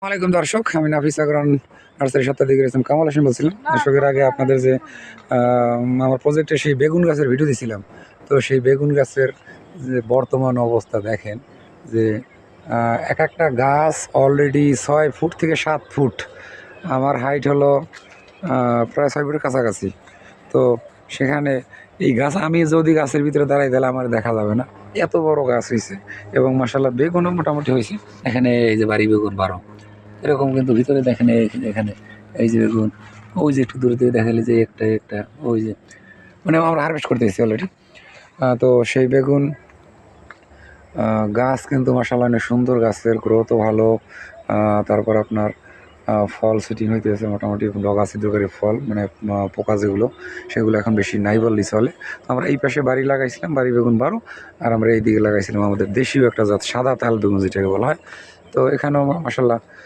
আসসালামাইকুম দর্শক, আমি নাফিস আগরান নার্সারি সত্ত্বাধিকারী গেছিলাম কামাল হোসেন বলছিলাম। দর্শকের আগে আপনাদের যে আমার প্রজেক্টে সেই বেগুন গাছের ভিডিও দিয়েছিলাম, তো সেই বেগুন গাছের যে বর্তমান অবস্থা দেখেন যে এক একটা গাছ অলরেডি 6 ফুট থেকে 7 ফুট। আমার হাইট হলো প্রায় 6 ফুটের কাছাকাছি। তো সেখানে এই গাছ আমি যদি গাছের ভিতরে দাঁড়াই তাহলে আমার দেখা যাবে না, এত বড় গাছ হয়েছে। এবং মাসাল্লাহ বেগুনও মোটামুটি হয়েছে। এখানে এই যে বাড়ি বেগুন 12 এরকম, কিন্তু ভিতরে দেখেন এখানে এই যে বেগুন, ওই যে একটু দূরে থেকে দেখালে যে একটা একটা ওই যে মানে আমরা হারভেস্ট করতে এসেছি অলরেডি। তো সেই বেগুন গাছ কিন্তু মাসাল্লাহ অনেক সুন্দর, গাছের গ্রোথও ভালো। তারপর আপনার ফল সিটিং হইতেছে মোটামুটি, ডগা ছিদ্রকারী ফল মানে পোকা যেগুলো, সেগুলো এখন বেশি নাই বললেই চলে। তো আমরা এই পাশে বাড়ি লাগাইছিলাম, বাড়ি বেগুন 12, আর আমরা এই দিকে লাগাইছিলাম আমাদের দেশীয় একটা জাত সাদা তাল বেগুন যেটাকে বলা হয়। তো এখানেও মাসাল্লাহ